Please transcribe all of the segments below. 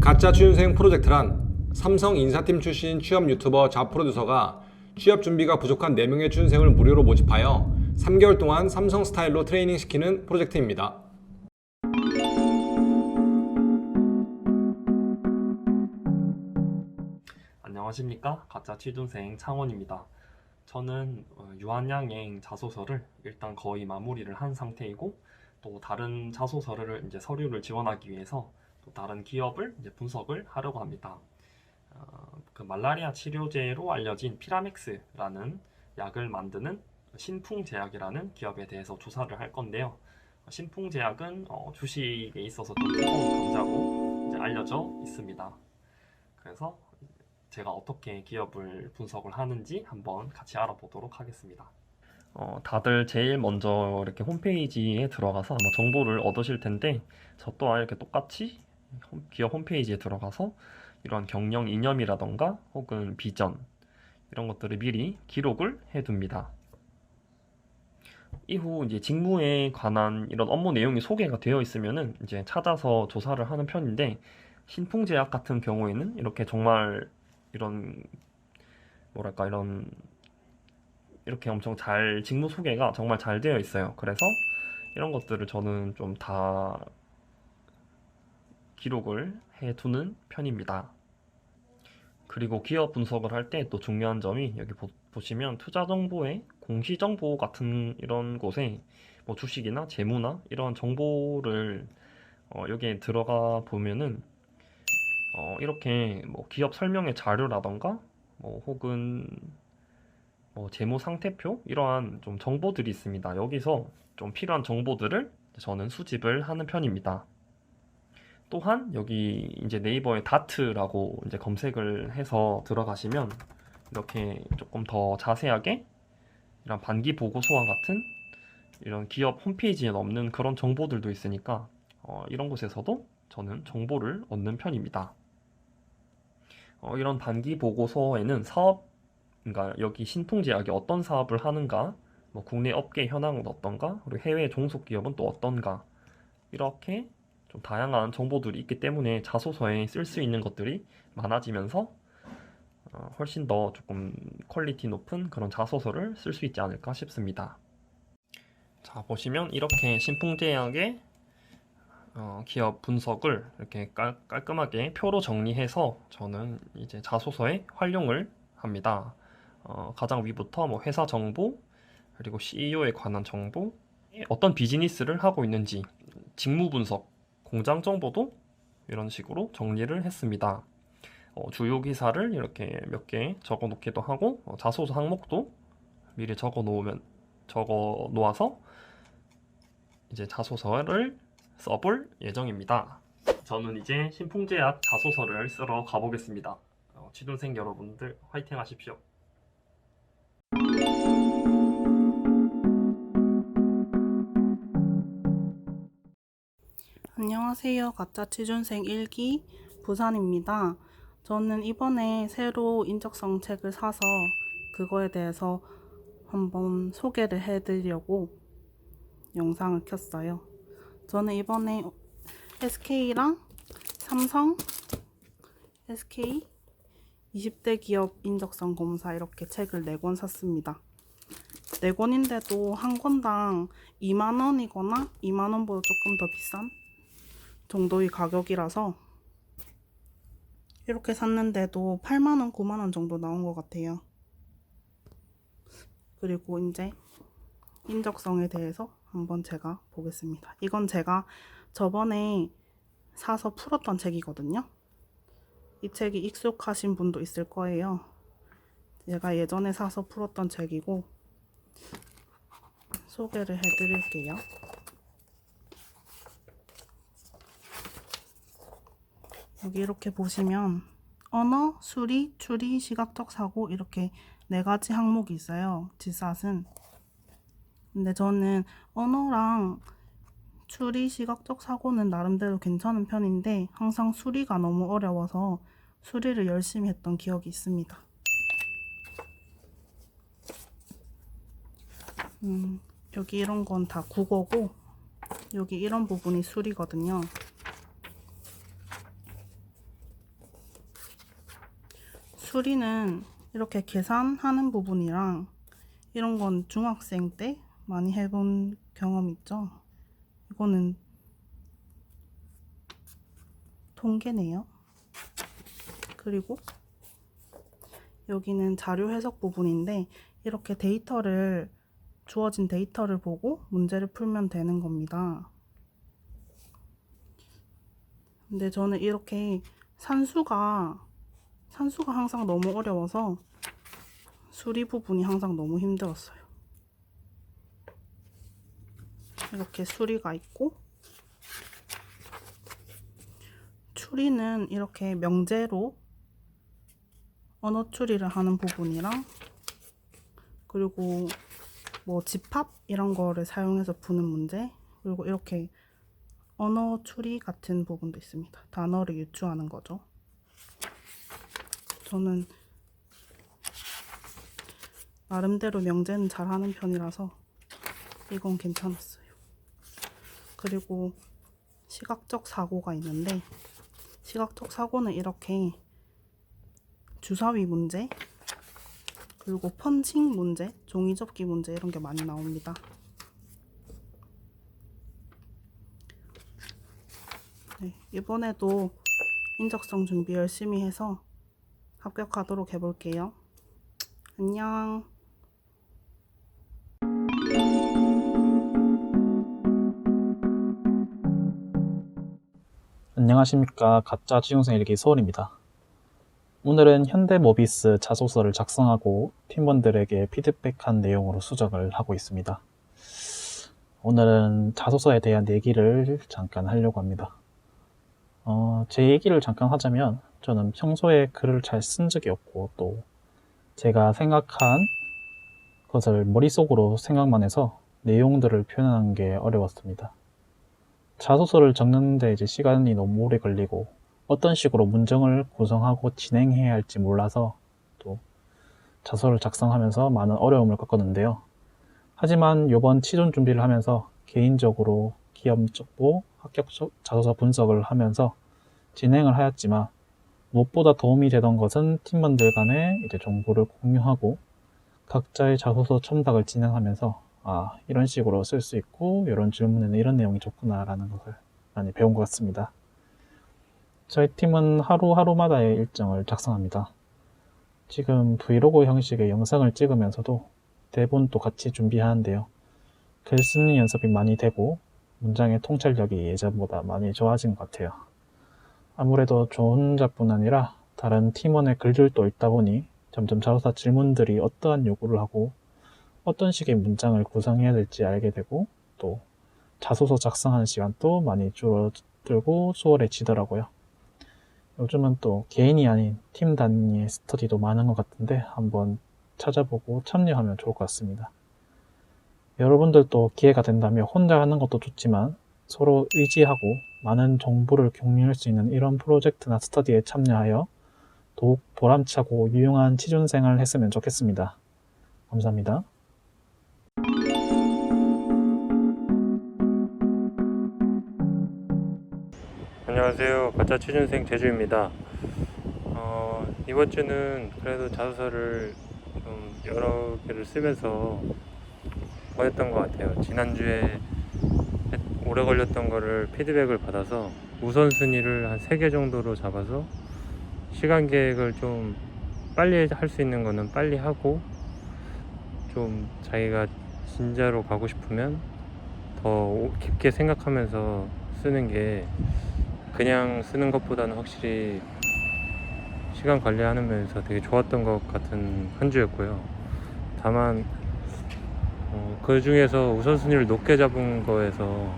가짜 취준생 프로젝트란 삼성 인사팀 출신 취업 유튜버 잡 프로듀서가 취업 준비가 부족한 4명의 취준생을 무료로 모집하여 3개월 동안 삼성 스타일로 트레이닝 시키는 프로젝트입니다. 안녕하십니까? 가짜 취준생 창원입니다. 저는 유한양행 자소서를 일단 거의 마무리를 한 상태이고, 또 다른 자소서를 이제 서류를 지원하기 위해서 또 다른 기업을 이제 분석을 하려고 합니다. 그 말라리아 치료제로 알려진 피라맥스라는 약을 만드는 신풍제약이라는 기업에 대해서 조사를 할 건데요. 신풍제약은 주식에 있어서 좀 뜨거운 감자로 이제 알려져 있습니다. 그래서 제가 어떻게 기업을 분석을 하는지 한번 같이 알아보도록 하겠습니다. 다들 제일 먼저 이렇게 홈페이지에 들어가서 아마 정보를 얻으실 텐데, 저 또한 이렇게 똑같이 기업 홈페이지에 들어가서 이런 경영 이념이라던가 혹은 비전 이런 것들을 미리 기록을 해둡니다. 이후 이제 직무에 관한 이런 업무 내용이 소개가 되어 있으면은 이제 찾아서 조사를 하는 편인데, 신풍제약 같은 경우에는 이렇게 정말 이런 뭐랄까 이렇게 엄청 잘 직무 소개가 정말 잘 되어 있어요. 그래서 이런 것들을 저는 좀 다 기록을 해 두는 편입니다. 그리고 기업 분석을 할 때 또 중요한 점이 여기 보시면 투자 정보의 공시 정보 같은 이런 곳에 뭐 주식이나 재무나 이런 정보를 여기에 들어가 보면은 이렇게 뭐 기업 설명의 자료라던가 뭐 혹은 뭐 재무 상태표 이러한 좀 정보들이 있습니다. 여기서 좀 필요한 정보들을 저는 수집을 하는 편입니다. 또한 여기 이제 네이버에 다트라고 이제 검색을 해서 들어가시면 이렇게 조금 더 자세하게 이런 반기 보고서와 같은 이런 기업 홈페이지에 없는 그런 정보들도 있으니까 이런 곳에서도 저는 정보를 얻는 편입니다. 이런 반기 보고서에는 그러니까 여기 신통제약이 어떤 사업을 하는가, 뭐 국내 업계 현황은 어떤가, 그리고 해외 종속 기업은 또 어떤가, 이렇게 좀 다양한 정보들이 있기 때문에 자소서에 쓸 수 있는 것들이 많아지면서 훨씬 더 조금 퀄리티 높은 그런 자소서를 쓸 수 있지 않을까 싶습니다. 자, 보시면 이렇게 신풍제약의 기업 분석을 이렇게 깔끔하게 표로 정리해서 저는 이제 자소서에 활용을 합니다. 가장 위부터 뭐 회사 정보, 그리고 CEO에 관한 정보, 어떤 비즈니스를 하고 있는지, 직무 분석, 공장 정보도 이런 식으로 정리를 했습니다. 주요 기사를 이렇게 몇 개 적어 놓기도 하고, 자소서 항목도 미리 적어 놓아서 이제 자소서를 써볼 예정입니다. 저는 이제 신풍제약 자소서를 쓰러 가보겠습니다. 취준생 여러분들 화이팅 하십시오. 안녕하세요. 가짜 취준생 1기 부산입니다. 저는 이번에 새로 인적성 책을 사서 그거에 대해서 한번 소개를 해드리려고 영상을 켰어요. 저는 이번에 SK랑 삼성, SK 20대 기업 인적성 검사 이렇게 책을 4권 샀습니다. 4권인데도 한 권당 2만원이거나 2만원보다 조금 더 비싼 정도의 가격이라서 이렇게 샀는데도 8만원, 9만원 정도 나온 것 같아요. 그리고 이제 인적성에 대해서 한번 제가 보겠습니다. 이건 제가 저번에 사서 풀었던 책이거든요. 이 책이 익숙하신 분도 있을 거예요. 제가 예전에 사서 풀었던 책이고 소개를 해드릴게요. 여기 이렇게 보시면 언어, 수리, 추리, 시각적 사고 이렇게 4가지 항목이 있어요. 지삿은. 근데 저는 언어랑 추리, 시각적 사고는 나름대로 괜찮은 편인데 항상 수리가 너무 어려워서 수리를 열심히 했던 기억이 있습니다. 여기 이런 건 다 국어고 여기 이런 부분이 수리거든요. 수리는 이렇게 계산하는 부분이랑 이런 건 중학생 때 많이 해본 경험 있죠? 이거는 통계네요. 그리고 여기는 자료 해석 부분인데 이렇게 주어진 데이터를 보고 문제를 풀면 되는 겁니다. 근데 저는 이렇게 산수가 항상 너무 어려워서 수리 부분이 항상 너무 힘들었어요. 이렇게 수리가 있고, 추리는 이렇게 명제로 언어 추리를 하는 부분이랑, 그리고 뭐 집합 이런 거를 사용해서 푸는 문제, 그리고 이렇게 언어 추리 같은 부분도 있습니다. 단어를 유추하는 거죠. 저는 나름대로 명제는 잘하는 편이라서 이건 괜찮았어요. 그리고 시각적 사고가 있는데, 시각적 사고는 이렇게 주사위 문제, 그리고 펀칭 문제, 종이 접기 문제 이런 게 많이 나옵니다. 네, 이번에도 인적성 준비 열심히 해서 합격하도록 해볼게요. 안녕. 안녕하십니까. 가짜 취준생 일기 소울입니다. 오늘은 현대모비스 자소서를 작성하고 팀원들에게 피드백한 내용으로 수정을 하고 있습니다. 오늘은 자소서에 대한 얘기를 잠깐 하려고 합니다. 제 얘기를 잠깐 하자면 저는 평소에 글을 잘 쓴 적이 없고 또 제가 생각한 것을 머릿속으로 생각만 해서 내용들을 표현하는 게 어려웠습니다. 자소서를 적는데 이제 시간이 너무 오래 걸리고 어떤 식으로 문장을 구성하고 진행해야 할지 몰라서 또 자소서를 작성하면서 많은 어려움을 겪었는데요. 하지만 이번 취준 준비를 하면서 개인적으로 기업적으로 합격적 자소서 분석을 하면서 진행을 하였지만 무엇보다 도움이 되던 것은 팀원들 간에 이제 정보를 공유하고 각자의 자소서 첨삭을 진행하면서 이런 식으로 쓸 수 있고 이런 질문에는 이런 내용이 좋구나 라는 것을 많이 배운 것 같습니다. 저희 팀은 하루하루마다의 일정을 작성합니다. 지금 브이로그 형식의 영상을 찍으면서도 대본도 같이 준비하는데요. 글 쓰는 연습이 많이 되고 문장의 통찰력이 예전보다 많이 좋아진 것 같아요. 아무래도 저 혼자뿐 아니라 다른 팀원의 글들도 읽다 보니 점점 자소서 질문들이 어떠한 요구를 하고 어떤 식의 문장을 구성해야 될지 알게 되고 또 자소서 작성하는 시간도 많이 줄어들고 수월해지더라고요. 요즘은 또 개인이 아닌 팀 단위의 스터디도 많은 것 같은데 한번 찾아보고 참여하면 좋을 것 같습니다. 여러분들도 기회가 된다면 혼자 하는 것도 좋지만 서로 의지하고 많은 정보를 공유할 수 있는 이런 프로젝트나 스터디에 참여하여 더욱 보람차고 유용한 취준생활을 했으면 좋겠습니다. 감사합니다. 안녕하세요. 가짜 취준생 제주입니다. 이번 주는 그래도 자소서를 좀 여러 개를 쓰면서 보냈던 것 같아요. 지난주에 오래 걸렸던 거를 피드백을 받아서 우선순위를 한 3개 정도로 잡아서 시간 계획을 좀 빨리 할 수 있는 거는 빨리 하고 좀 자기가 진짜로 가고 싶으면 더 깊게 생각하면서 쓰는 게 그냥 쓰는 것보다는 확실히 시간 관리하는 면에서 되게 좋았던 것 같은 한 주였고요. 다만 그 중에서 우선순위를 높게 잡은 거에서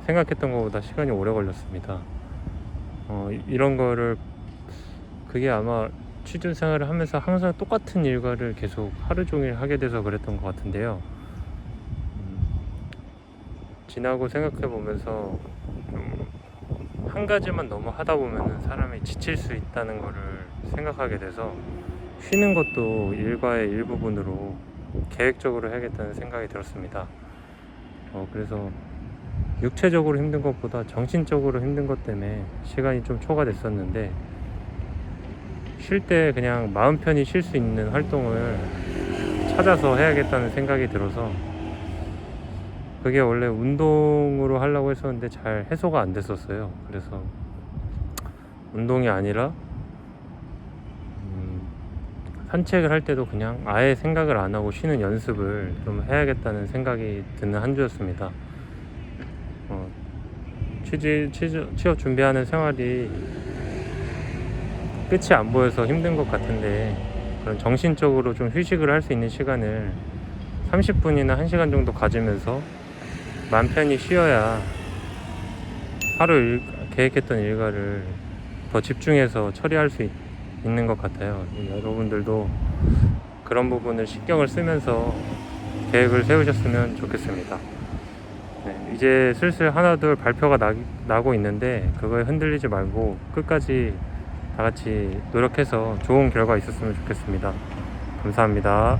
생각했던 것보다 시간이 오래 걸렸습니다. 이런 거를 그게 아마 취준 생활을 하면서 항상 똑같은 일과를 계속 하루 종일 하게 돼서 그랬던 것 같은데요. 지나고 생각해 보면서 한 가지만 너무 하다 보면 사람이 지칠 수 있다는 거를 생각하게 돼서 쉬는 것도 일과의 일부분으로 계획적으로 해야겠다는 생각이 들었습니다. 그래서 육체적으로 힘든 것보다 정신적으로 힘든 것 때문에 시간이 좀 초과됐었는데 쉴 때 그냥 마음 편히 쉴 수 있는 활동을 찾아서 해야겠다는 생각이 들어서 그게 원래 운동으로 하려고 했었는데 잘 해소가 안 됐었어요. 그래서 운동이 아니라 산책을 할 때도 그냥 아예 생각을 안 하고 쉬는 연습을 좀 해야겠다는 생각이 드는 한 주였습니다. 취업 준비하는 생활이 끝이 안 보여서 힘든 것 같은데 그런 정신적으로 좀 휴식을 할 수 있는 시간을 30분이나 1시간 정도 가지면서 마음 편히 쉬어야 하루 계획했던 일과를 더 집중해서 처리할 수 있는 것 같아요. 여러분들도 그런 부분을 신경을 쓰면서 계획을 세우셨으면 좋겠습니다. 네, 이제 슬슬 하나둘 발표가 나고 있는데 그거에 흔들리지 말고 끝까지 다 같이 노력해서 좋은 결과 있었으면 좋겠습니다. 감사합니다.